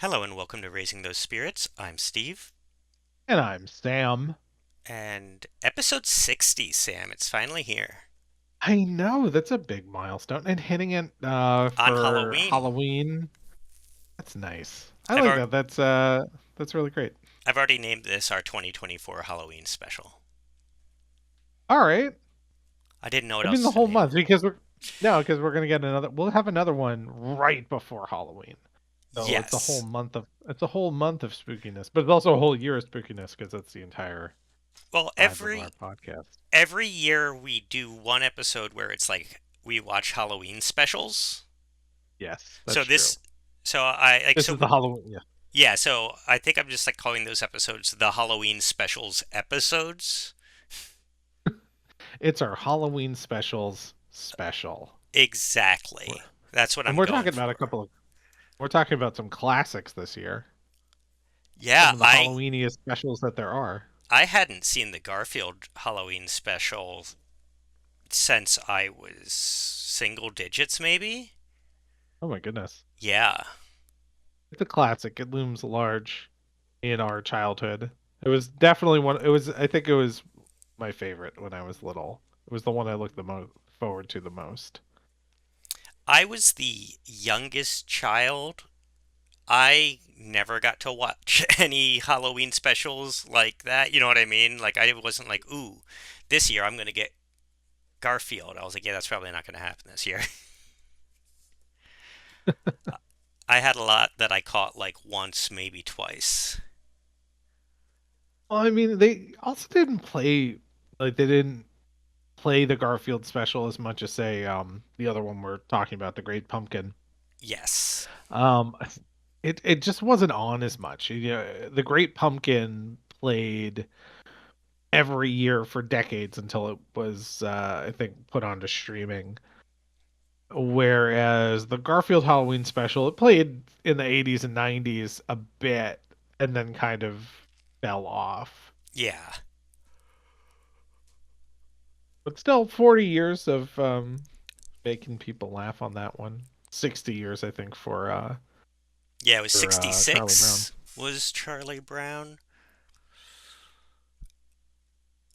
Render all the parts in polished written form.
Hello and welcome to Raising Those Spirits. I'm Steve. And I'm Sam. And episode 60, Sam. It's finally here. I know that's a big milestone, and hitting it On for Halloween. Halloween. That's nice. I I've, like ar- that. That's really great. I've already named this our 2024 Halloween special. All right. I didn't know what I mean else the to whole name month it. because we're gonna get another. We'll have another one right before Halloween. So Yes. it's a whole month of spookiness, but it's also a whole year of spookiness because that's the entire Well, vibe of our podcast. every year we do one episode where it's like we watch Halloween specials. Yes, So that's true. this so I like This so is the Halloween. Yeah, yeah, so I think I'm just like calling those episodes the Halloween specials episodes. it's our Halloween specials special. Exactly. That's what And I'm we're going talking about for. we're talking about some classics this year. Yeah, Some of the I Halloweeniest specials that there are. I hadn't seen the Garfield Halloween special since I was single digits, maybe? Oh my goodness. Yeah. It's a classic. It looms large in our childhood. It was definitely I think it was my favorite when I was little. It was the one I looked the most forward to the most. I was the youngest child. I never got to watch any Halloween specials like that. You know what I mean? Like, I wasn't like, ooh, this year I'm going to get Garfield. I was like, yeah, that's probably not going to happen this year. I had a lot that I caught like once, maybe twice. Well, I mean, they also didn't play they didn't play the Garfield special as much as say the other one we're talking about, the Great Pumpkin. Yes. Um, it just wasn't on as much. You know, the Great Pumpkin played every year for decades until it was, I think, put onto streaming. Whereas the Garfield Halloween special, it played in the 80s and 90s a bit and then kind of fell off. Yeah. But still, 40 years of making people laugh on that one. 60 years, I think, Yeah, it was for Charlie Brown. 66 was Charlie Brown.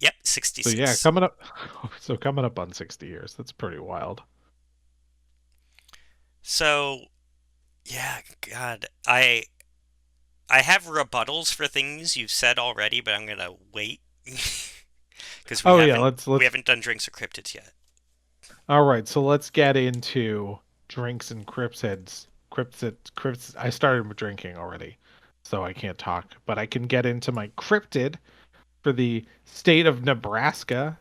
Yep, So yeah, 66. coming up, so coming up on 60 years. That's pretty wild. So, yeah, God, I have rebuttals for things you've said already, but I'm gonna wait because Oh yeah, we let's. haven't done drinks or cryptids yet. All right, so let's get into drinks and cryptids. I started with drinking already, so I can't talk, but I can get into my cryptid for the state of Nebraska,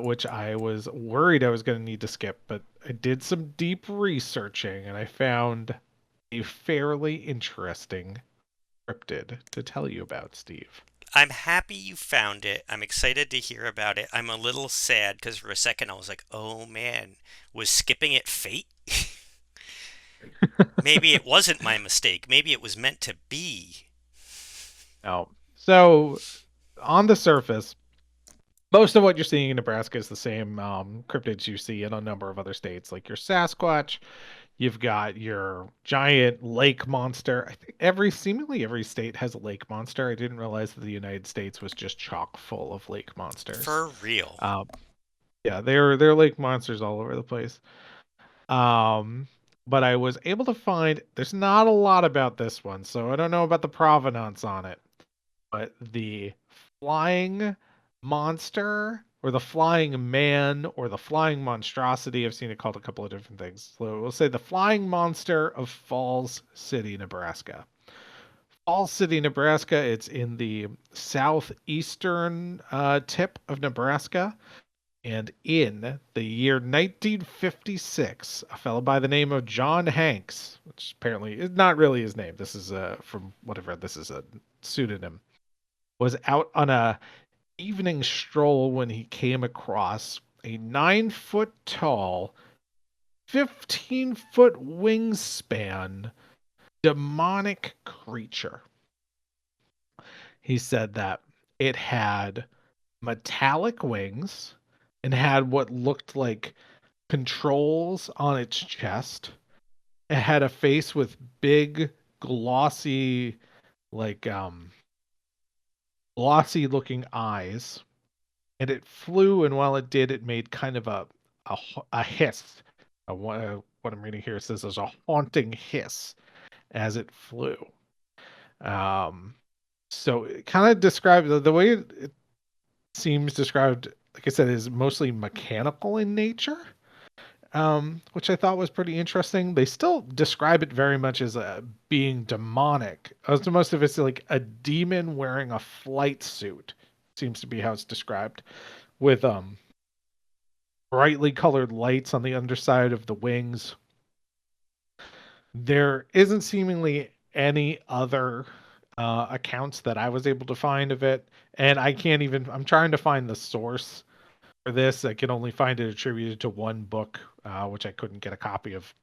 which I was worried I was going to need to skip, but I did some deep researching and I found a fairly interesting cryptid to tell you about, Steve. I'm happy you found it. I'm excited to hear about it. I'm a little sad because for a second I was like, oh man, was skipping it fate? Maybe it wasn't my mistake. Maybe it was meant to be. Now, so on the surface, most of what you're seeing in Nebraska is the same cryptids you see in a number of other states, like your Sasquatch. You've got your giant lake monster. I think seemingly every state has a lake monster. I didn't realize that the United States was just chock full of lake monsters. For real. Um, yeah, they're lake monsters all over the place. Um, but I was able to find there's not a lot about this one, so I don't know about the provenance on it. But the flying monster or the flying man or the flying monstrosity, I've seen it called a couple of different things. So we'll say the flying monster of Falls City, Nebraska. Falls City, Nebraska, it's in the southeastern tip of Nebraska. And in the year 1956, a fellow by the name of John Hanks, which apparently is not really his name, this is from what I've read, this is a pseudonym, was out on a evening stroll when he came across a 9 foot tall, 15-foot wingspan demonic creature. He said that it had metallic wings and had what looked like controls on its chest It had a face with big, glossy, like glossy looking eyes, and it flew. And while it did, it made kind of a hiss. What I'm reading here says there's a haunting hiss as it flew. Um, so it kind of described the way it seems described. Like I said, is mostly mechanical in nature, which I thought was pretty interesting. They still describe it very much as being demonic. As to most of it's like a demon wearing a flight suit, seems to be how it's described, with brightly colored lights on the underside of the wings. There isn't seemingly any other accounts that I was able to find of it, and I can't even. I'm trying to find the source for this. I can only find it attributed to one book, which I couldn't get a copy of.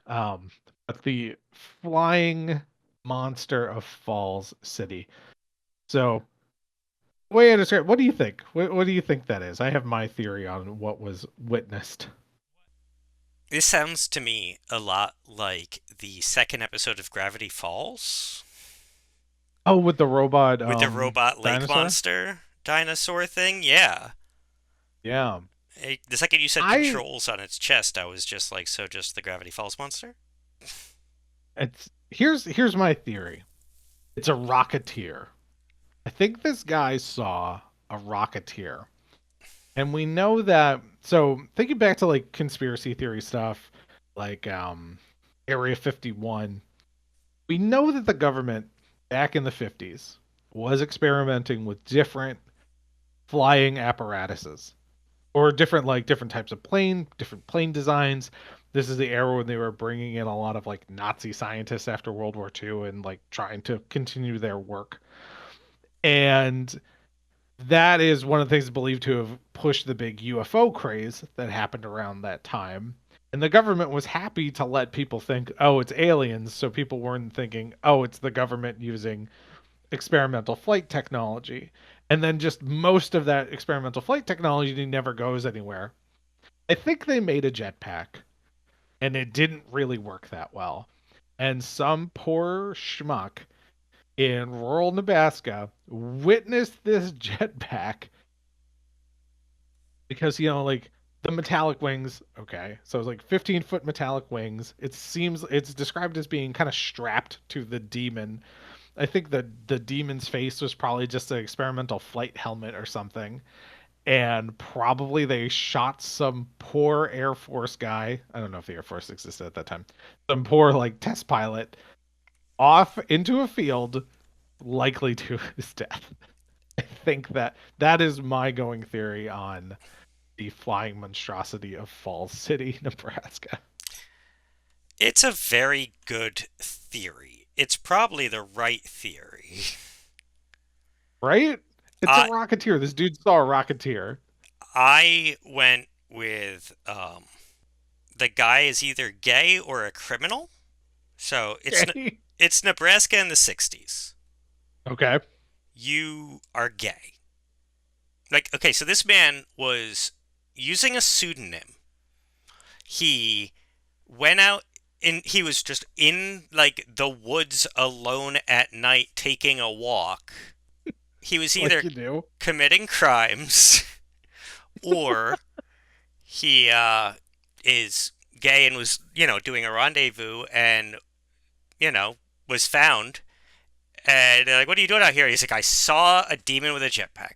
Um, but the flying monster of Falls City. So, way I describe. What do you think? What do you think that is? I have my theory on what was witnessed. This sounds to me a lot like the second episode of Gravity Falls Oh, with the robot with the robot lake dinosaur? monster dinosaur thing. Yeah. Yeah. The second you said I controls on its chest, I was just like, so just the Gravity Falls monster? it's here's my theory. It's a rocketeer. I think this guy saw a rocketeer. And we know that, so thinking back to like conspiracy theory stuff, like Area 51, we know that the government back in the 50s was experimenting with different flying apparatuses, or different types of different plane designs. This is the era when they were bringing in a lot of like Nazi scientists after World War II and like trying to continue their work. And that is one of the things believed to have pushed the big UFO craze that happened around that time. And the government was happy to let people think, oh, it's aliens. So people weren't thinking, oh, it's the government using experimental flight technology. And then just most of that experimental flight technology never goes anywhere. I think they made a jetpack and it didn't really work that well. And some poor schmuck in rural Nebraska witnessed this jetpack because like the metallic wings, okay, so it's like 15-foot metallic wings. It seems it's described as being kind of strapped to the demon. I think the demon's face was probably just an experimental flight helmet or something, and probably they shot some poor Air Force guy. I don't know if the Air Force existed at that time. Some poor like test pilot off into a field, likely to his death. I think that is my going theory on the flying monstrosity of Falls City, Nebraska. It's a very good theory. It's probably the right theory. Right? It's a I rocketeer. This dude saw a rocketeer. I went with the guy is either gay or a criminal. So Okay. it's Nebraska in the 60s. Okay. You are gay. Like, okay, so this man was using a pseudonym. He went out and he was just in like the woods alone at night taking a walk. He was Like either you do. committing crimes or he is gay and was, doing a rendezvous and, was found. And they're like, what are you doing out here? He's like, I saw a demon with a jetpack.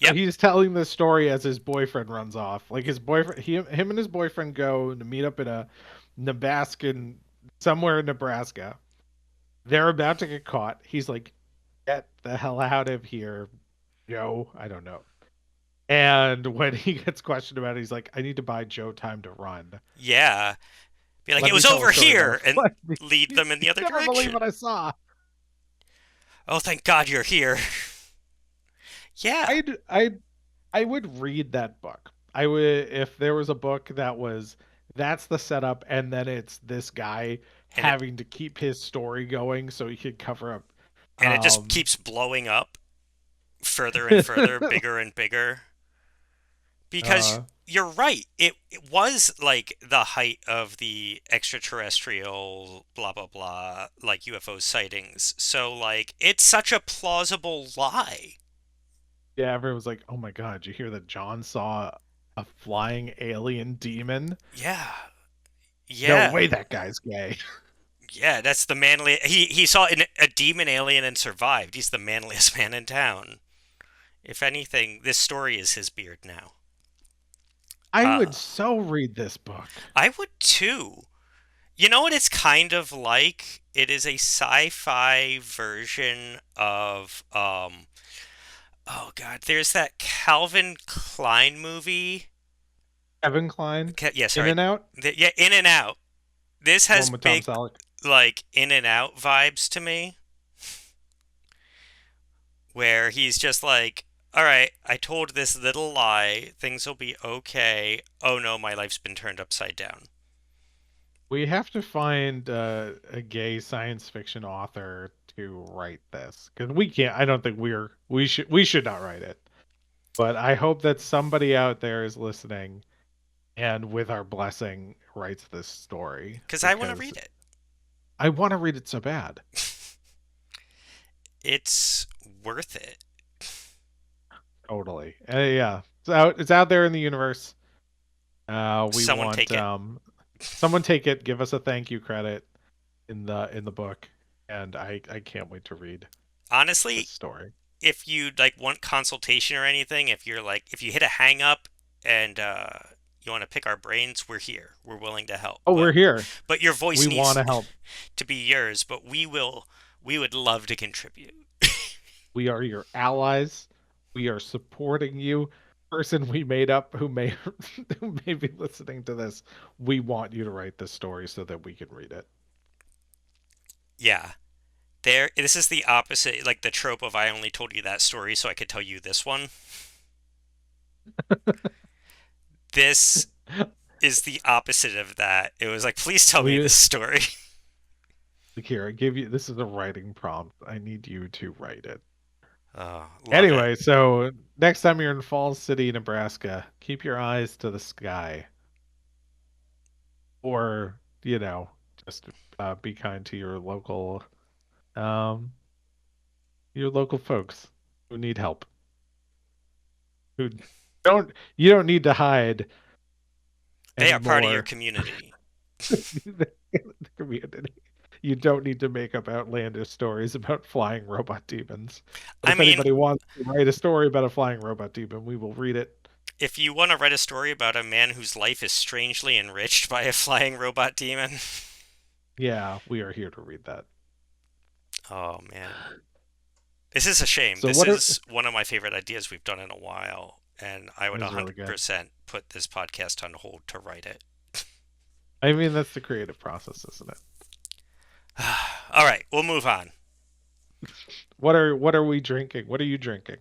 So Yep. he's telling this story as his boyfriend runs off. Like his boyfriend, him and his boyfriend go to meet up in a Nebraskan, somewhere in Nebraska. They're about to get caught. He's like, "Get the hell out of here, Joe." I don't know. And when he gets questioned about it, he's like, "I need to buy Joe time to run. Yeah. Be like, it Let me was tell a over story about a here and flood." lead You them in the other never believe direction. what I saw. Oh, thank God you're here. Yeah. I'd I would read that book. I would if there was a book that was that's the setup and then it's this guy And it having to keep his story going so he could cover up and it just um keeps blowing up further and further, bigger and bigger. Because uh you're right. It was like the height of the extraterrestrial blah blah blah like UFO sightings. So like it's such a plausible lie. Yeah, everyone's like, "Oh my God, did you hear that John saw a flying alien demon? Yeah. No Yeah. way, that guy's gay." Yeah, that's the manly. He saw a demon alien and survived. He's the manliest man in town. If anything, this story is his beard now. I would Uh, so read this book. I would too. You know what it's kind of like? It is a sci-fi version of oh God, there's that Calvin Klein movie. Kevin Klein, Yeah, In sorry. and Out, Yeah, In and Out. This the has one with Tom big Selleck. like In and Out vibes to me, where he's just like, "All right, I told this little lie. Things will be okay. Oh no, my life's been turned upside down." We have to find a gay science fiction author to write this because we can't. I don't think we should not write it. But I hope that somebody out there is listening and with our blessing writes this story Because I want to because read it. I want to read it so bad. It's worth it. Totally. Yeah. It's out there in the universe. We Someone want take it. someone take it, give us a thank you credit in the book, and I can't wait to read this Honestly, story. if you like want consultation or anything, if you hit a hang up and you want to pick our brains, we're here. We're willing to help. Oh, we're here. But your We voice want needs to help. to be yours, but we would love to contribute. We are your allies. We are supporting you. Person we made up who may who may be listening to this, we want you to write this story so that we can read it. Yeah. This is the opposite, like the trope of I only told you that story so I could tell you this one. This is the opposite of that. It was like, please tell me We this story. Here, I give you this is a writing prompt. I need you to write it. Oh, love it. Anyway, so next time you're in Falls City, Nebraska, keep your eyes to the sky. Or, just be kind to um your local folks who need help. Who don't you don't need to hide They are part of your anymore. community. The community. You don't need to make up outlandish stories about flying robot demons. But I if mean, anybody wants to write a story about a flying robot demon, we will read it. if you want to write a story about a man whose life is strangely enriched by a flying robot demon, Yeah, we are here to read that. oh man. This is a shame. So This what are is one of my favorite ideas we've done in a while, and I would This is really good. 100% put this podcast on hold to write it. I mean, that's the creative process, isn't it? All right, we'll move on. What are we drinking? What are you drinking?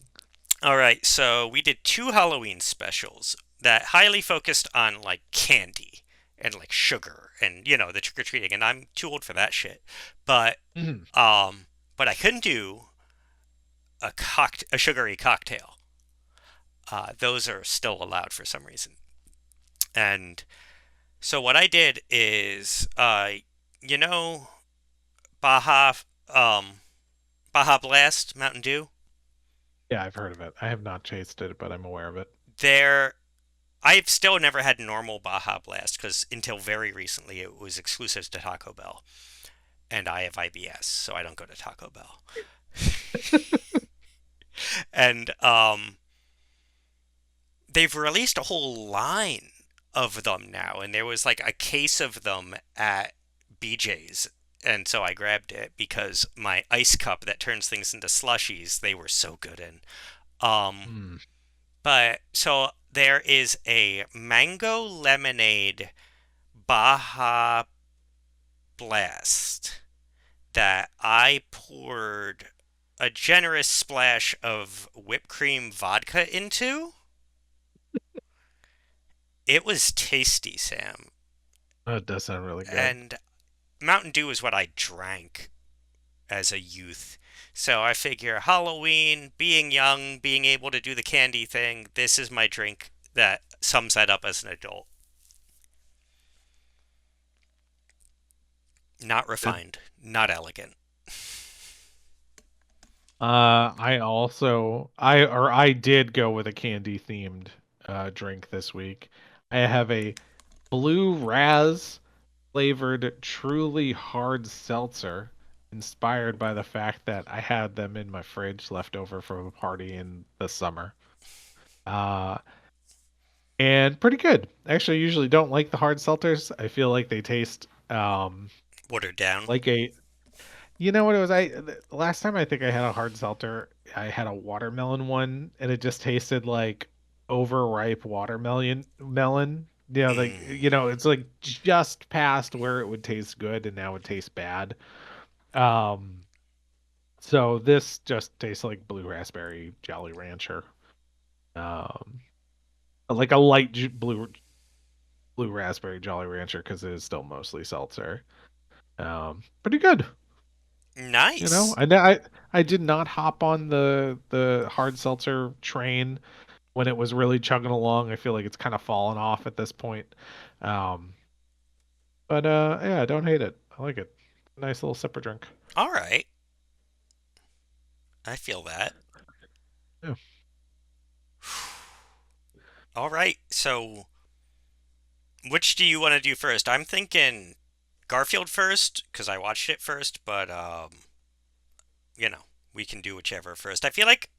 All right, so we did two Halloween specials that highly focused on like candy and like sugar and the trick or treating, and I'm too old for that shit. But Mhm. um, but I couldn't do a sugary cocktail. Those are still allowed for some reason. And so what I did is, you know, Baja, um, Baja Blast Mountain Dew. Yeah, I've heard of it. I have not tasted it, but I'm aware of it. There, I've still never had normal Baja Blast because until very recently it was exclusive to Taco Bell, and I have IBS, so I don't go to Taco Bell. And they've released a whole line of them now, and there was like a case of them at BJ's. And so I grabbed it because my ice cup that turns things into slushies, they were so good in. Um, Hmm. but so there is a mango lemonade Baja Blast that I poured a generous splash of whipped cream vodka into. It was tasty, Sam. That does sound really good. And Mountain Dew is what I drank as a youth. So I figure Halloween, being young, being able to do the candy thing, this is my drink that sums that up as an adult. Not Good. refined, not elegant. I did go with a candy themed drink this week. I have a blue raz flavored truly hard seltzer inspired by the fact that I had them in my fridge left over from a party in the summer. Uh and pretty good. Actually, I usually don't like the hard seltzers. I feel like they taste Watered down. like a you know what it was? The last time I think I had a hard seltzer, I had a watermelon one, and it just tasted like overripe watermelon. Mm. It's like just past where it would taste good, and now it tastes bad. Um, so this just tastes like blue raspberry Jolly Rancher, um, like a blue raspberry Jolly Rancher because it is still mostly seltzer. Pretty good. Nice. I did not hop on the hard seltzer train when it was really chugging along. I feel like it's kind of fallen off at this point. Um, but yeah, I don't hate it. I like it. Nice little sipper drink. All right. I feel that. Yeah. All right. So, which do you want to do first? I'm thinking Garfield first because I watched it first, but you know, we can do whichever first. I feel like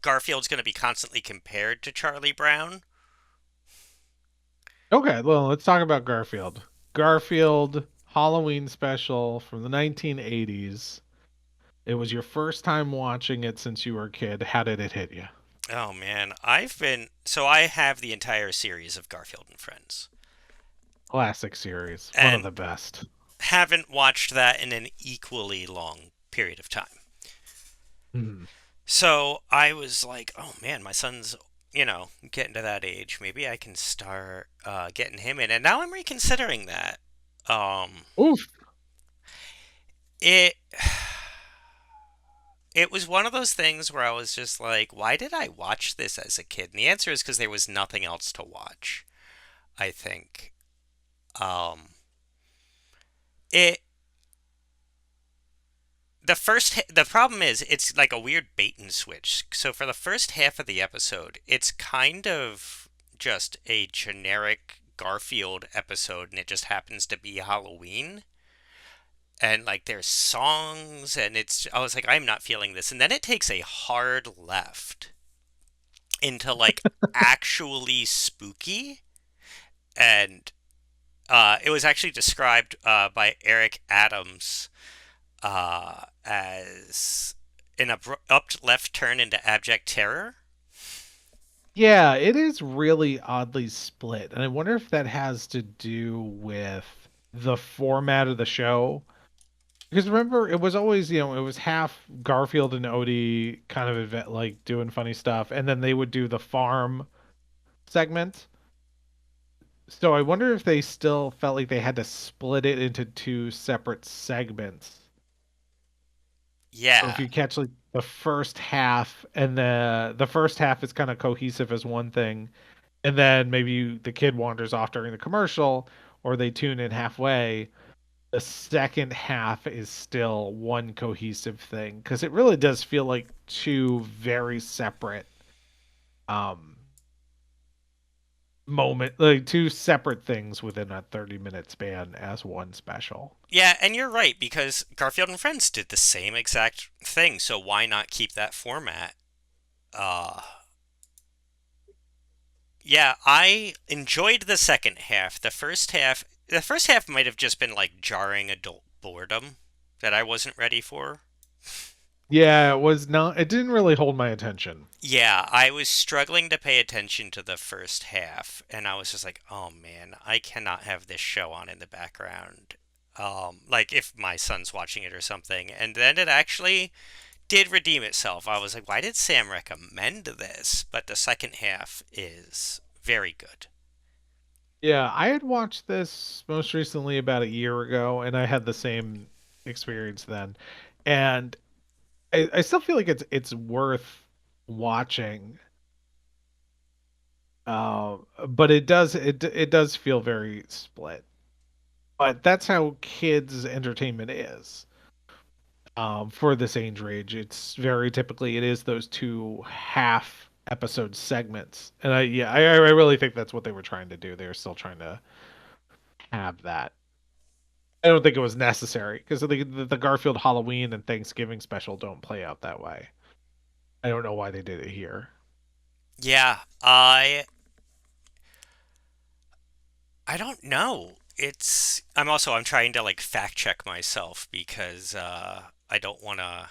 Garfield's going to be constantly compared to Charlie Brown. Okay, well, let's talk about Garfield. Garfield Halloween special from the 1980s. It was your first time watching it since you were a kid. How did it hit you? Oh man, I have the entire series of Garfield and Friends, Classic series, one of and the best. haven't watched that in an equally long period of time. Hmm. So I was like, oh man, my son's, getting to that age. Maybe I can start getting him in. And now I'm reconsidering that. Um, Oof. it it was one of those things where I was just like, why did I watch this as a kid? And the answer is because there was nothing else to watch. I think. Um, it the problem is it's like a weird bait and switch. So for the first half of the episode, it's kind of just a generic Garfield episode and it just happens to be Halloween and like there's songs and it's I was like I'm not feeling this and then it takes a hard left into like actually spooky and it was actually described by Eric Adams as an abrupt left turn into abject terror. Yeah, it is really oddly split. And I wonder if that has to do with the format of the show. Because remember, it was always, it was half Garfield and Odie kind of event, like doing funny stuff, and then they would do the farm segment. So I wonder if they still felt like they had to split it into two separate segments. So if Yeah, you catch like the first half and the first half is kind of cohesive as one thing, and then maybe the kid wanders off during the commercial or they tune in halfway, the second half is still one cohesive thing because it really does feel like two very separate um like two separate things within a 30-minute span as one special. yeah, and you're right because Garfield and Friends did the same exact thing. So why not keep that format? Uh, yeah, I enjoyed the second half. The first half might have just been like jarring adult boredom that I wasn't ready for. Yeah, it didn't really hold my attention. Yeah, I was struggling to pay attention to the first half, and I was just like, oh man, I cannot have this show on in the background. Like if my son's watching it or something. And then it actually did redeem itself. I was like, why did Sam recommend this? But the second half is very good. Yeah, I had watched this most recently about a year ago, and I had the same experience then. And I still feel like it's worth watching. But it does feel very split. But that's how kids entertainment is. For this age range, it's very typically it is those two half episode segments, and I really think that's what they were trying to do. They were still trying to have that. I don't think it was necessary because the Garfield Halloween and Thanksgiving special don't play out that way. I don't know why they did it here. Yeah, I don't know. I'm trying to like fact check myself because I don't want to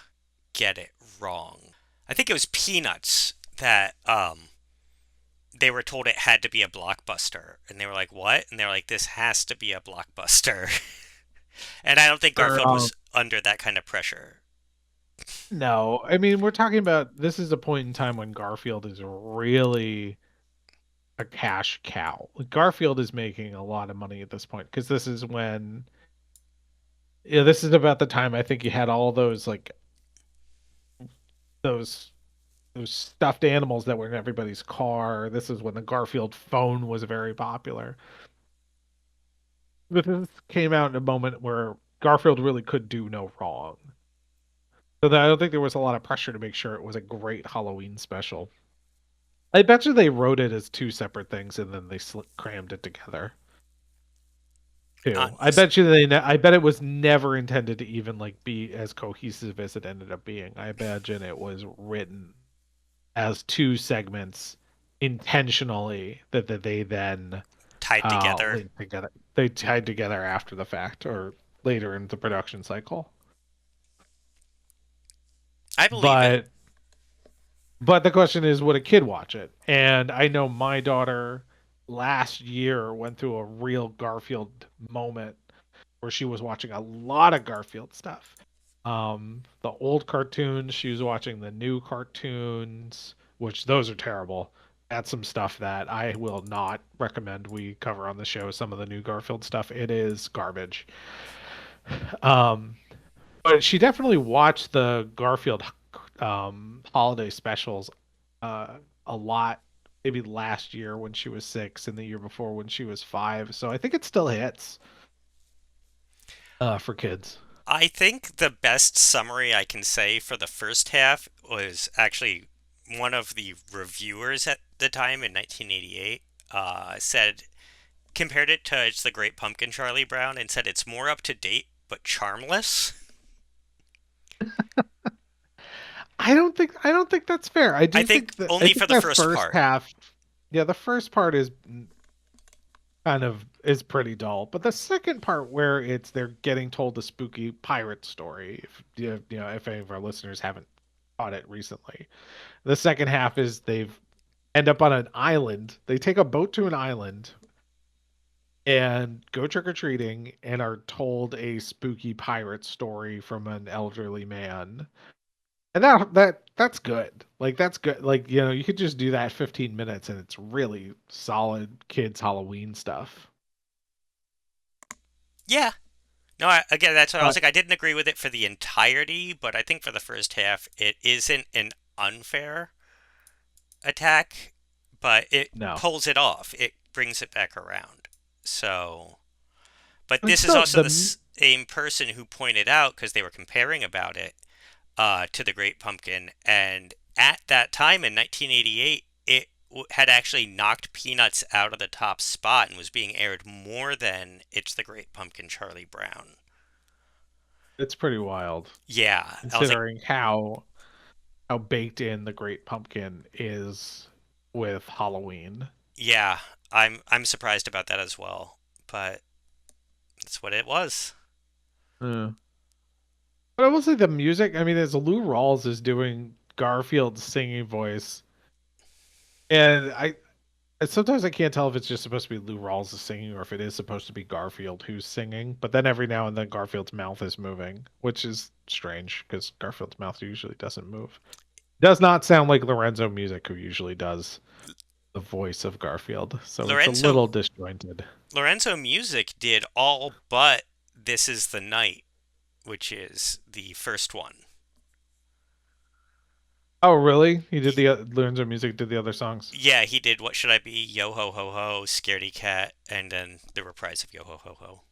get it wrong. I think it was Peanuts that they were told it had to be a blockbuster, and they were like, "What?" And they were like, "This has to be a blockbuster." And I don't think Or Garfield was under that kind of pressure. no, I mean we're talking about this is a point in time when Garfield is really a cash cow. Like, Garfield is making a lot of money at this point because this is when yeah, this is about the time I think you had all those like those those stuffed animals that were in everybody's car. This is when the Garfield phone was very popular. This came out in a moment where Garfield really could do no wrong. So I don't think there was a lot of pressure to make sure it was a great Halloween special. I bet you they wrote it as two separate things and then they crammed it together Uh, too. I bet you I bet it was never intended to even like be as cohesive as it ended up being. I imagine it was written as two segments intentionally that they then Tied together. linked together. They tied together after the fact or later in the production cycle. I believe it. But the question is, would a kid watch it? And I know my daughter last year went through a real Garfield moment where she was watching a lot of Garfield stuff. The old cartoons, she was watching the new cartoons, which those are terrible. That's some stuff that I will not recommend we cover on the show. Some of the new Garfield stuff, it is garbage. Um, but she definitely watched the Garfield holiday specials uh, a lot. Maybe last year when she was 6, and the year before when she was 5. So I think it still hits for kids. I think the best summary I can say for the first half was actually one of the reviewers at the time in 1988 said compared it to It's the Great Pumpkin Charlie Brown and said it's more up to date but charmless. I don't think that's fair. I think I only for think the the first first part. half, yeah, the first part is kind of is pretty dull, but the second part where it's they're getting told a spooky pirate story, if you know if any of our listeners haven't caught it recently, the second half is they've end up on an island. They take a boat to an island and go trick or treating and are told a spooky pirate story from an elderly man. And that's good. Like that's good. Like, you know, you could just do that 15 minutes and it's really solid kids Halloween stuff. Yeah. No, again, that's what I was But like. I didn't agree with it for the entirety, but I think for the first half, it isn't an unfair attack, but it no. pulls it off. It brings it back around. So, but I mean this is still also the the same person who pointed out because they were comparing about it to the Great Pumpkin, and at that time in 1988, it had actually knocked Peanuts out of the top spot and was being aired more than It's the Great Pumpkin Charlie Brown. it's pretty wild Yeah, I was like, considering how baked in the Great Pumpkin is with Halloween. yeah, I'm surprised about that as well, but that's what it was. Yeah. But I will say the music, I mean, as Lou Rawls is doing Garfield's singing voice, and sometimes I can't tell if it's just supposed to be Lou Rawls is singing or if it is supposed to be Garfield who's singing. But then every now and then Garfield's mouth is moving, which is strange because Garfield's mouth usually doesn't move. Does not sound like Lorenzo Music, who usually does the voice of Garfield. So it's a Lorenzo little disjointed. Lorenzo Music did all but This Is the Night, which is the first one. Oh, really? He did Y- the learns of music, did the other songs. yeah, he did What Should I Be, Yo Ho Ho Ho, Scaredy Cat, and then the reprise of Yo Ho Ho Ho.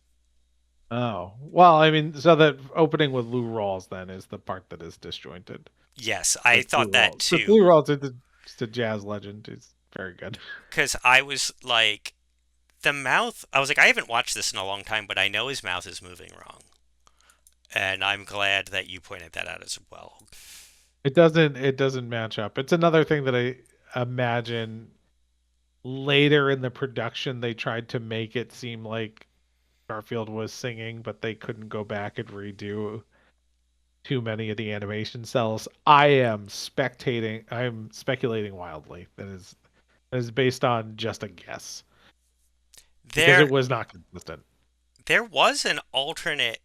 Oh, well, I mean, so that opening with Lou Rawls then is the part that is disjointed. Yes, I But Lou thought that Rawls, but Lou too, Rawls is just a jazz legend. He's very good. because I was like, the mouth, I was like, I haven't watched this in a long time, but I know his mouth is moving wrong. And I'm glad that you pointed that out as well. It doesn't match up. It's another thing that I imagine later in the production they tried to make it seem like Garfield was singing, but they couldn't go back and redo too many of the animation cells. I'm speculating wildly. That is based on just a guess because There it was not consistent. there was an alternate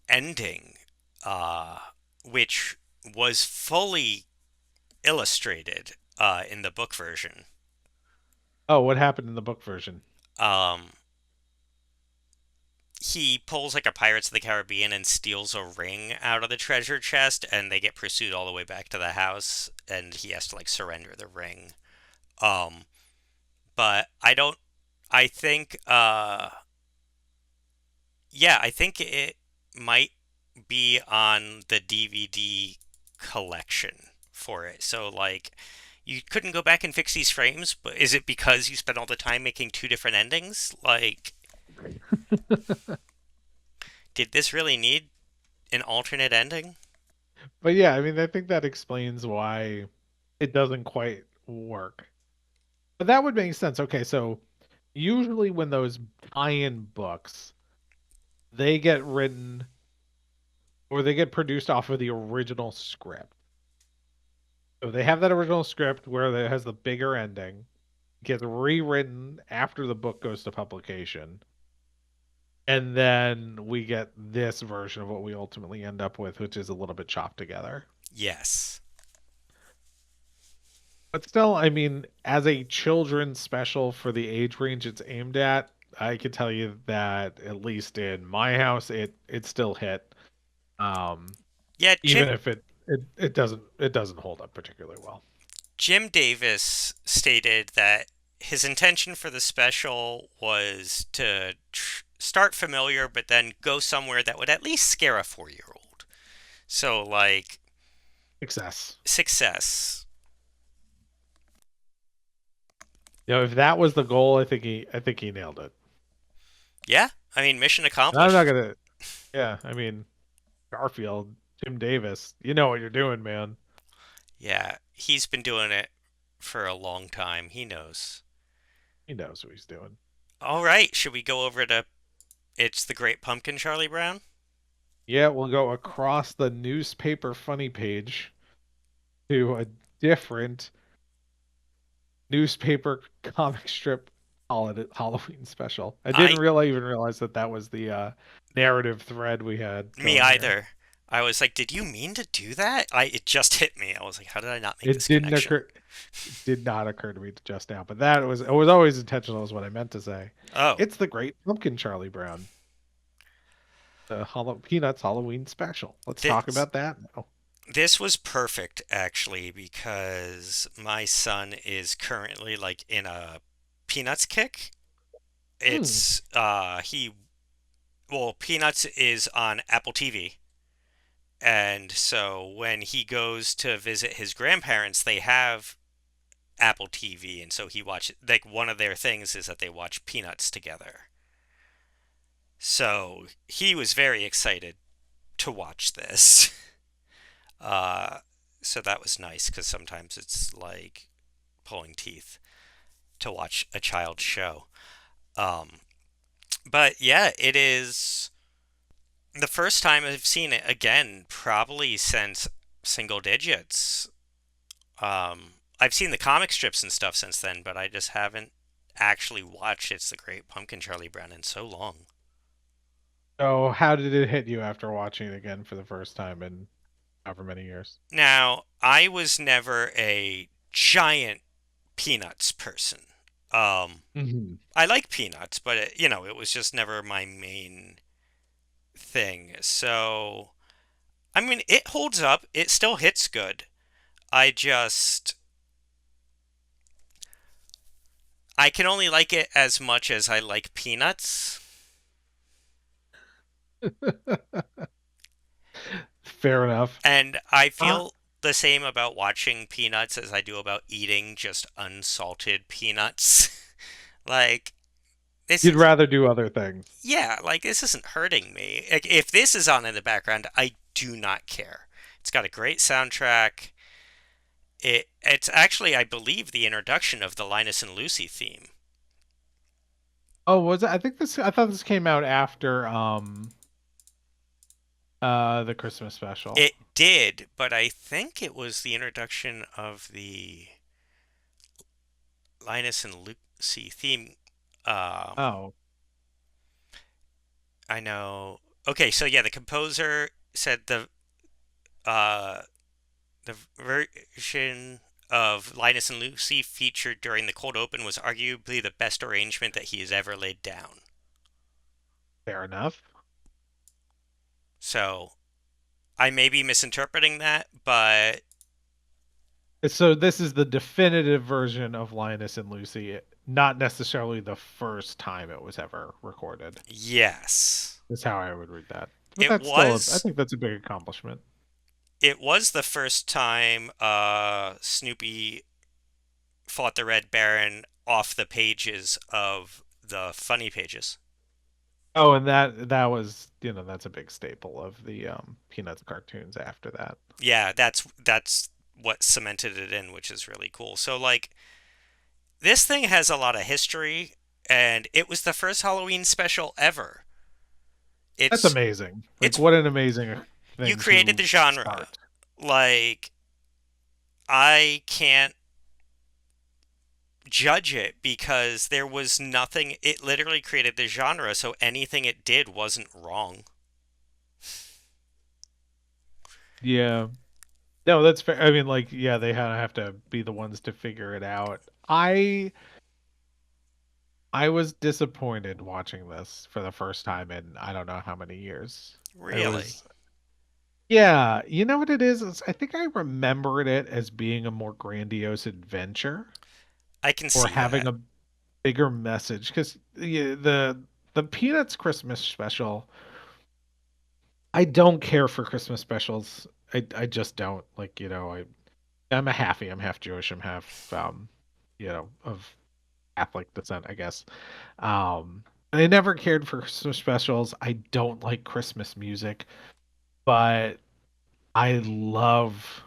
ending, uh, which was fully illustrated in the book version. Oh, what happened in the book version? Um, he pulls like a Pirates of the Caribbean and steals a ring out of the treasure chest, and they get pursued all the way back to the house, and he has to like surrender the ring. Um, but I don't. I think. Yeah, I think it might be on the DVD collection for it. So like, you couldn't go back and fix these frames, but is it because you spent all the time making two different endings? Like, did this really need an alternate ending? But yeah, I mean, I think that explains why it doesn't quite work. But that would make sense. Okay, so usually when those tie-in books, they get written or they get produced off of the original script. So they have that original script where it has the bigger ending, gets rewritten after the book goes to publication, and then we get this version of what we ultimately end up with, which is a little bit chopped together. Yes. But still, I mean, as a children's special for the age range it's aimed at, I can tell you that at least in my house, it still hit. Um, Yeah, even if it doesn't hold up particularly well. Jim Davis stated that his intention for the special was to start familiar, but then go somewhere that would at least scare a 4-year-old. So, like, Success. success. If that was the goal, I think he nailed it. Yeah, I mean, mission And I'm not accomplished. gonna. Yeah, I mean Garfield, Jim Davis, you know what you're doing, man. Yeah, he's been doing it for a long time. He knows. He knows what he's doing. All right, should we go over to It's the Great Pumpkin, Charlie Brown? Yeah, we'll go across the newspaper funny page to a different newspaper comic strip holiday Halloween special. I didn't I, really even realize that that was the narrative thread we had Me going here. either. I was like, did you mean to do that? It just hit me. I was like, how did I not make It this didn't connection? occur. It did not occur to me just now, but it was always intentional, is what I meant to say. Oh, It's the Great Pumpkin, Charlie Brown, the Peanuts Halloween special. Let's talk this about that now. this was perfect actually because my son is currently like in a Peanuts kick. Hmm. It's he well, Peanuts is on Apple TV. And so when he goes to visit his grandparents, they have Apple TV, and so he watches like one of their things is that they watch Peanuts together. So he was very excited to watch this. Uh, so that was nice because sometimes it's like pulling teeth to watch a child's show. Um, but yeah, it is the first time I've seen it again, probably since single digits. I've seen the comic strips and stuff since then, but I just haven't actually watched It's the Great Pumpkin Charlie Brown in so long. So, how did it hit you after watching it again for the first time in however many years? Now, I was never a giant Peanuts person. Um, Hmm. I like Peanuts, but it was just never my main thing. So, I mean, it holds up. It still hits good. I just I can only like it as much as I like peanuts. Fair enough. And I Uh, feel the same about watching peanuts as I do about eating just unsalted peanuts. Like this you'd is rather do other things. yeah, like this isn't hurting me. Like, if this is on in the background, I do not care. It's got a great soundtrack. It's actually, I believe, the introduction of the Linus and Lucy theme. Oh, was it? I thought this came out after the Christmas special. It did, but I think it was the introduction of the Linus and Lucy theme. Um, Oh, I know. Okay, so yeah, the composer said uh, the version of Linus and Lucy featured during the cold open was arguably the best arrangement that he has ever laid down. fair enough. So I may be misinterpreting that, but So this is the definitive version of Linus and Lucy, not necessarily the first time it was ever recorded. yes, Is how I would read that. But it that's still I was think that's a big accomplishment. it was the first time Snoopy fought the Red Baron off the pages of the funny pages. Oh, and that was, that's a big staple of the Peanuts cartoons after that. Yeah, that's what cemented it in, which is really cool. So like this thing has a lot of history, and it was the first Halloween special ever. That's It's amazing. Like it's what an amazing you thing created to the genre. start. Like I can't judge it because there was nothing. It literally created the genre, so anything it did wasn't wrong. Yeah. No, that's fair. I mean, like, yeah, they have to be the ones to figure it out. I was disappointed watching this for the first time in I don't know how many years. I Really, was, yeah, you know what it is? I think I remembered it as being a more grandiose adventure I can or see having that. a bigger message because the Peanuts Christmas special. I don't care for Christmas specials. I just don't like. I'm a halfie. I'm half Jewish. I'm half of Catholic descent, I guess. I never cared for Christmas specials. I don't like Christmas music, but I love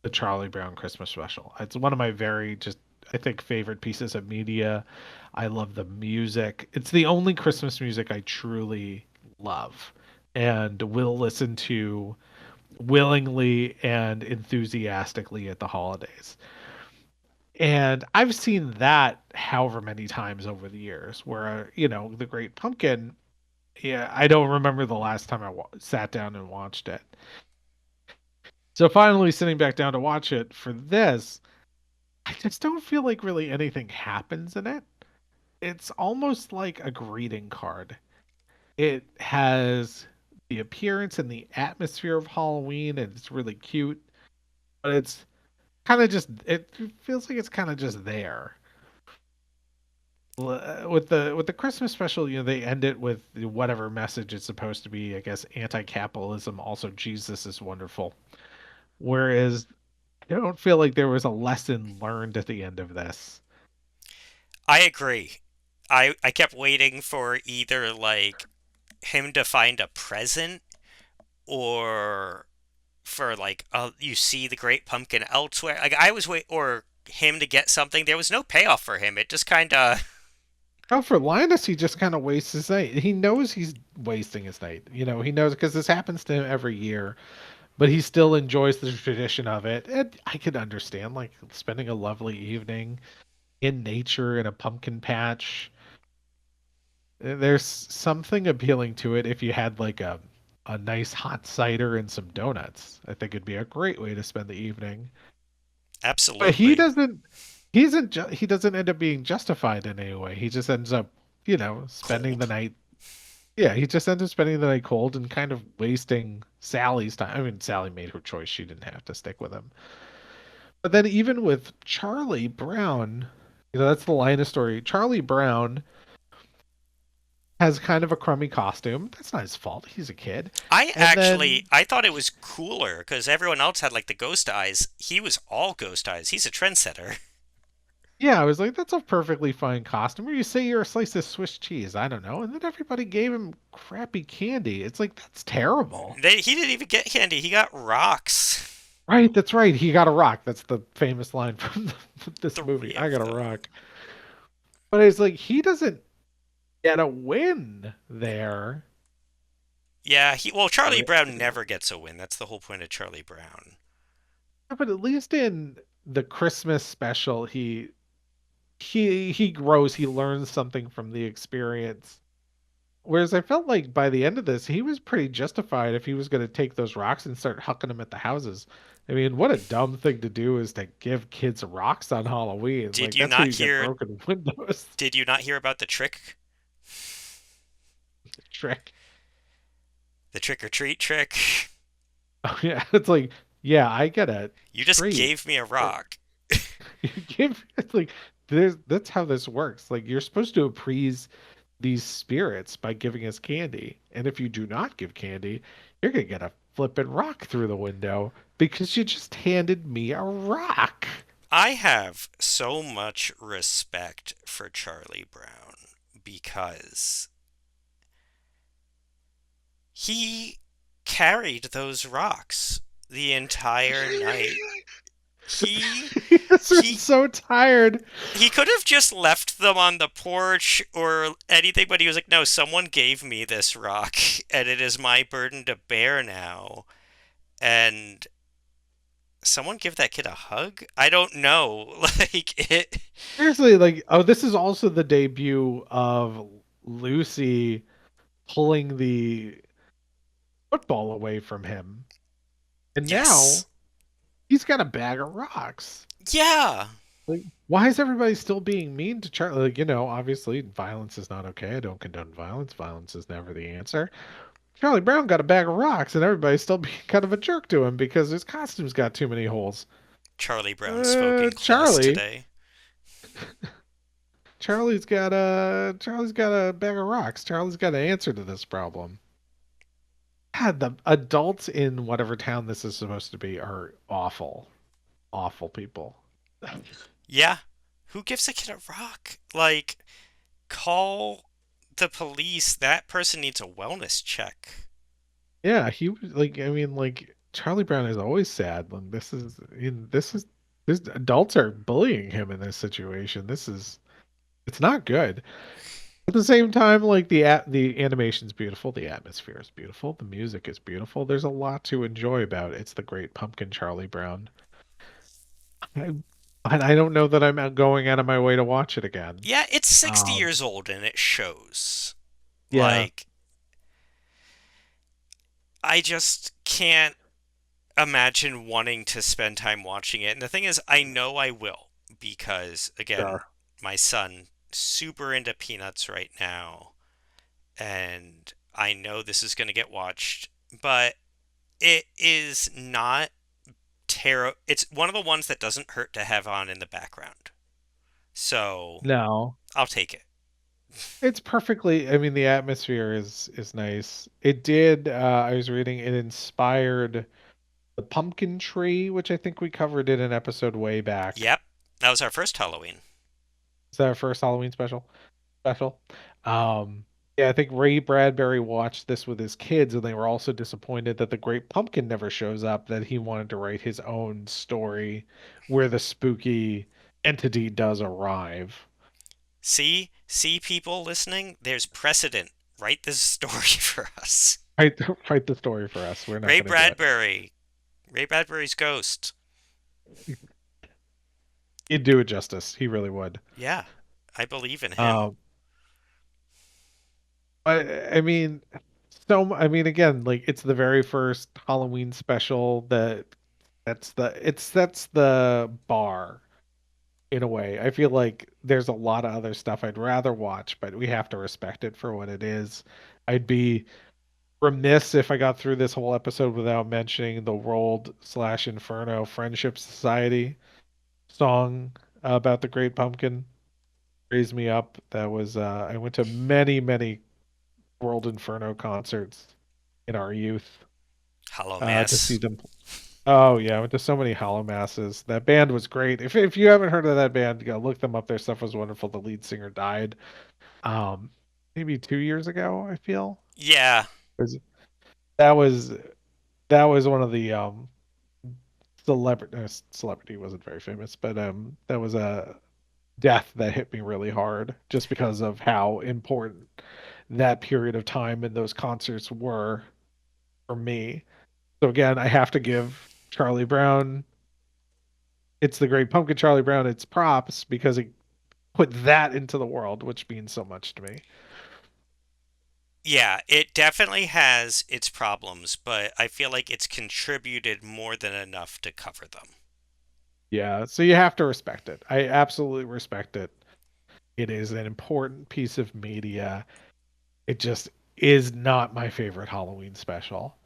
the Charlie Brown Christmas special. It's one of my very just I think favorite pieces of media. I love the music. It's the only Christmas music I truly love and will listen to willingly and enthusiastically at the holidays. And I've seen that however many times over the years where, The Great Pumpkin, yeah, I don't remember the last time I sat down and watched it. So finally sitting back down to watch it for this, I just don't feel like really anything happens in it. It's almost like a greeting card. It has the appearance and the atmosphere of Halloween, and it's really cute, but it feels like it's kind of just there. With the Christmas special, they end it with whatever message it's supposed to be. I guess anti-capitalism, also Jesus is wonderful. Whereas I don't feel like there was a lesson learned at the end of this. I agree. I kept waiting for either like him to find a present or for like you see the great pumpkin elsewhere. Like I was wait or him to get something. There was no payoff for him. It just kind of Oh, for Linus, he just kind of wastes his night. He knows he's wasting his night. He knows because this happens to him every year, but he still enjoys the tradition of it. And I could understand, like, spending a lovely evening in nature in a pumpkin patch. There's something appealing to it if you had like a nice hot cider and some donuts. I think it'd be a great way to spend the evening. But absolutely he doesn't end up being justified in any way. He just ends up, spending the cold. night. Yeah, he just ends up spending the night cold and kind of wasting Sally's time. I mean, Sally made her choice. She didn't have to stick with him. But then even with Charlie Brown, that's the line of story. Charlie Brown has kind of a crummy costume. That's not his fault. He's a kid. And then I thought it was cooler because everyone else had like the ghost eyes. He was all ghost eyes. He's a trendsetter. yeah, I was like, that's a perfectly fine costume. Or you say you're a slice of Swiss cheese. I don't know. And then everybody gave him crappy candy. It's like, that's terrible. He didn't even get candy. He got rocks. Right, that's right. He got a rock. That's the famous line from this movie. Three I of got a them. rock. But it's like he doesn't get a win there. Yeah, well, Charlie Or- Brown never gets a win. That's the whole point of Charlie Brown. But at least in the Christmas special, he grows, he learns something from the experience. Whereas I felt like by the end of this, he was pretty justified if he was going to take those rocks and start hucking them at the houses. I mean, what a dumb thing to do is to give kids rocks on Halloween. Did Like you that's how not you get hear? broken windows. Did you not hear about the trick? Trick. The trick or treat trick? Oh yeah, it's like, yeah, I get a You just treat. gave me a But rock. you give it's like there's that's how this works. Like you're supposed to appease these spirits by giving us candy. And if you do not give candy, you're gonna get a flippin' rock through the window because you just handed me a rock. I have so much respect for Charlie Brown because he carried those rocks the entire night. He This is he so tired. he could have just left them on the porch or anything, but he was like, "No, someone gave me this rock and it is my burden to bear now." And someone give that kid a hug? I don't know. Like it. Seriously, like, oh, this is also the debut of Lucy pulling the football away from him. And Yes. now he's got a bag of rocks. Yeah. Like, why is everybody still being mean to Charlie? Like, obviously violence is not okay. I don't condone violence. Violence is never the answer. Charlie Brown got a bag of rocks, and everybody's still being kind of a jerk to him because his costume's got too many holes. Charlie Brown spoke in class Charlie, today. Charlie's got a bag of rocks. Charlie's got an answer to this problem. God, the adults in whatever town this is supposed to be are awful, awful people. Yeah. Who gives a kid a rock? Like, call the police. That person needs a wellness check. Yeah, he was like, I mean, like Charlie Brown is always sad. Like this adults are bullying him in this situation. It's not good. At the same time, like the animation's beautiful, the atmosphere is beautiful, the music is beautiful. There's a lot to enjoy about it. It's the Great Pumpkin Charlie Brown. I, I don't know that I'm going out of my way to watch it again. Yeah, it's 60 Um, years old and it shows. yeah, Like, I just can't imagine wanting to spend time watching it. And the thing is, I know I will because, again, sure. my son super into Peanuts right now, and I know this is going to get watched, but it is not terrible. It's one of the ones that doesn't hurt to have on in the background. So No. I'll take it. It's perfectly, I mean, the atmosphere is nice. It did, I was reading, it inspired the pumpkin tree, which I think we covered in an episode way back. Yep, that was our first Halloween. Is that our first Halloween special? Um, yeah, I think Ray Bradbury watched this with his kids, and they were also disappointed that the Great Pumpkin never shows up, that he wanted to write his own story where the spooky entity does arrive. See, people listening, there's precedent. Write this story for us. Write, write the story for us. We're not Ray going to do it. Bradbury. Ray Bradbury's Ghost. He'd do it justice. He really would. Yeah, I believe in him. Um, I mean, I mean, again, like it's the very first Halloween special that's the bar in a way. I feel like there's a lot of other stuff I'd rather watch, but we have to respect it for what it is. I'd be remiss if I got through this whole episode without mentioning the World/Inferno Friendship Society song about the Great Pumpkin. Raise Me Up. That was I went to many, many World Inferno concerts in our youth Hollow to see Mass. them. Oh yeah, I went to so many Hollow Masses. That band was great. If you haven't heard of that band, go look them up. Their stuff was wonderful. The lead singer died um maybe 2 years ago, I feel. Yeah, Was- That was that was one of the celebrity wasn't very famous, but that was a death that hit me really hard just because of how important that period of time and those concerts were for me. So again, I have to give Charlie Brown, it's the Great Pumpkin, Charlie Brown, its props because he put that into the world, which means so much to me. yeah, it definitely has its problems, but I feel like it's contributed more than enough to cover them. Yeah, so you have to respect it. I absolutely respect it. It is an important piece of media. It just is not my favorite Halloween special.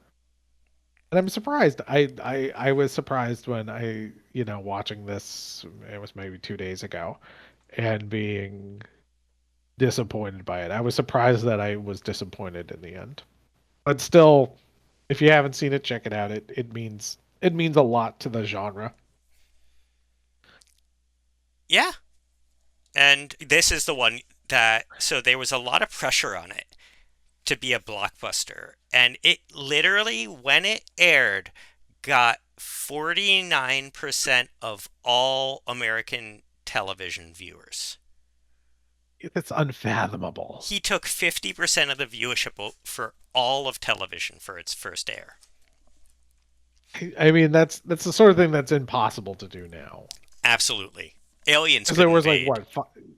And I'm surprised. I was surprised when watching this, it was maybe 2 days ago, and being disappointed by it. I was surprised that I was disappointed in the end. But still, if you haven't seen it, check it out. It means a lot to the genre. Yeah, and this is the one that, so there was a lot of pressure on it to be a blockbuster, and it literally, when it aired, got 49% of all American television viewers. It's unfathomable. He took 50% of the viewership for all of television for its first air. I mean, that's the sort of thing that's impossible to do now. Absolutely. Aliens Because could there was like invade, what,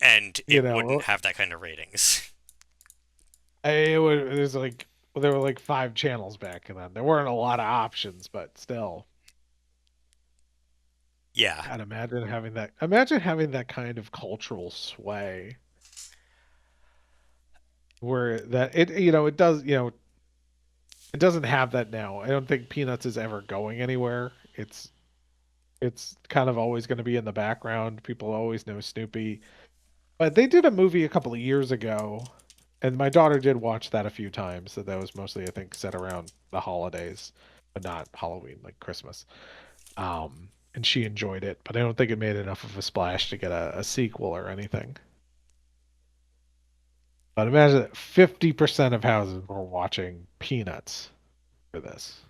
and you it wouldn't know, have that kind of ratings. it was like well, there were like 5 channels back then. There weren't a lot of options, but still. Yeah. God, imagine having that kind of cultural sway where that it does, it doesn't have that now. I don't think Peanuts is ever going anywhere. It's kind of always going to be in the background. People always know Snoopy. But they did a movie a couple of years ago, and my daughter did watch that a few times. So that was mostly, I think, set around the holidays, but not Halloween, like Christmas. And she enjoyed it, but I don't think it made enough of a splash to get a sequel or anything. But imagine that 50% of houses were watching Peanuts for this.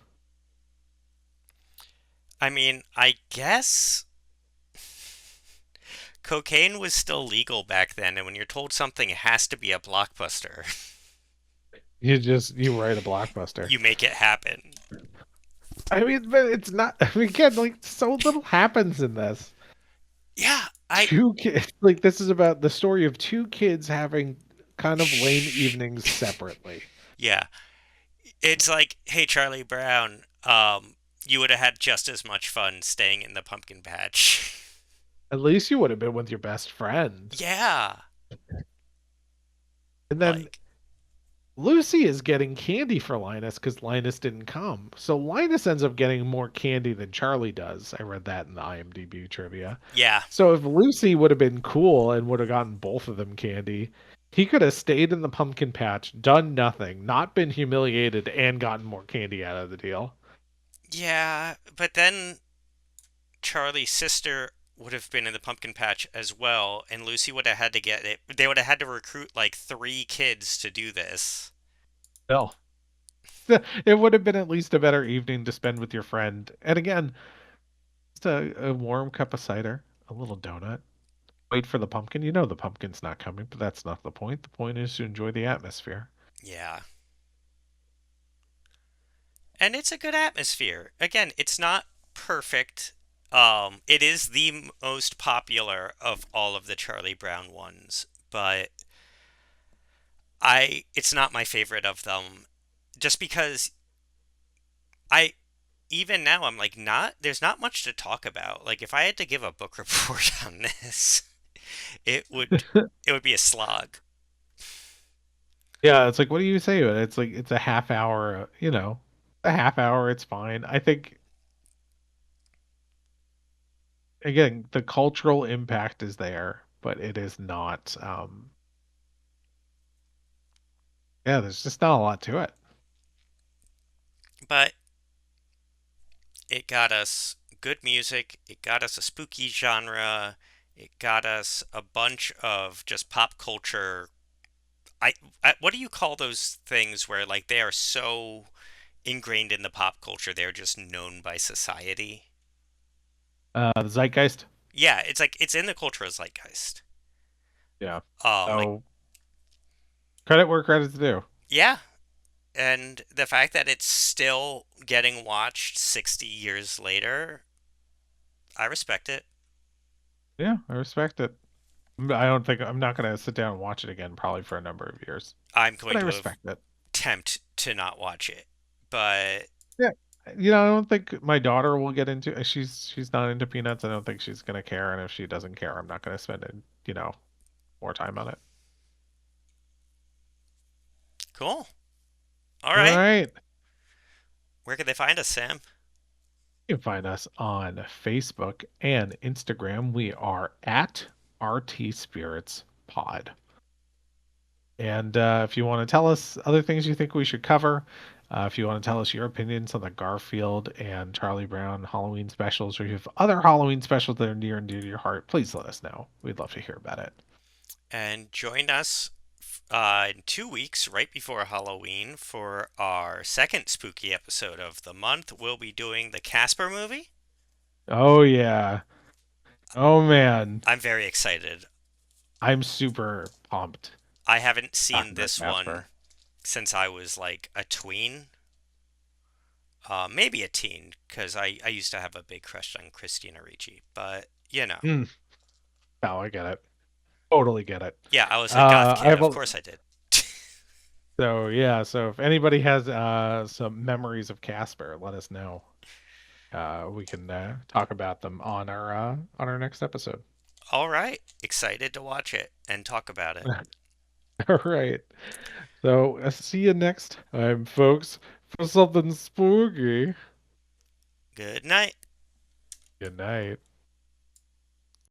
I mean, I guess cocaine was still legal back then, and when you're told something has to be a blockbuster, You write a blockbuster. you make it happen. I mean, but it's not. I mean, again, like so little happens in this. Yeah, I. Two kids, like this is about the story of two kids having kind of lame Shh. evenings separately. Yeah, it's like, hey, Charlie Brown, you would have had just as much fun staying in the pumpkin patch. At least you would have been with your best friend. Yeah, And then like, Lucy is getting candy for Linus because Linus didn't come. So Linus ends up getting more candy than Charlie does. I read that in the IMDb trivia. yeah, So if Lucy would have been cool and would have gotten both of them candy, he could have stayed in the pumpkin patch, done nothing, not been humiliated, and gotten more candy out of the deal. yeah, but then Charlie's sister would have been in the pumpkin patch as well, and Lucy would have had to get it. They would have had to recruit like 3 kids to do this. Still, it would have been at least a better evening to spend with your friend. And again, just a warm cup of cider, a little donut. Wait for the pumpkin. You know the pumpkin's not coming, but that's not the point. The point is to enjoy the atmosphere. Yeah. And it's a good atmosphere. Again, it's not perfect. It is the most popular of all of the Charlie Brown ones, but it's not my favorite of them just because I even now I'm like, not there's not much to talk about. Like if I had to give a book report on this, it would it would be a slog. Yeah, it's like, what do you say? It's like it's a half hour, a half hour. It's fine. I think again, the cultural impact is there, but it is not. Yeah, there's just not a lot to it. But it got us good music, it got us a spooky genre, it got us a bunch of just pop culture. What do you call those things where like they are so ingrained in the pop culture they're just known by society? The zeitgeist. Yeah, it's like it's in the cultural zeitgeist. Yeah. Like So credit where credit's due. yeah, and the fact that it's still getting watched 60 years later, I respect it. Yeah, I respect it. I don't think I'm not gonna sit down and watch it again probably for a number of years, I'm but going I to respect it. attempt to not watch it, but Yeah. I don't think my daughter will get into she's not into Peanuts. I don't think she's gonna care, and if she doesn't care, I'm not gonna spend more time on it. cool. All All right. right. Where can they find us, Sam? You can find us on Facebook and Instagram. We are at RTSpiritspod. And if you want to tell us other things you think we should cover, if you want to tell us your opinions on the Garfield and Charlie Brown Halloween specials, or you have other Halloween specials that are near and dear to your heart, please let us know. We'd love to hear about it. And join us in 2 weeks, right before Halloween, for our second spooky episode of the month. We'll be doing the Casper movie. Oh, yeah. Oh, man. I'm very excited. I'm super pumped I haven't talking seen about this one Casper. since I was like a tween, maybe a teen, because I used to have a big crush on Christina Ricci. But, Mm. Oh, I get it. Totally get it. yeah, I was a goth I kid. have Of a course I did. So yeah, so if anybody has some memories of Casper, let us know. We can talk about them on our next episode. All right. Excited to watch it and talk about it. All right. So see you next time, folks, for something spooky. Good night. Good night.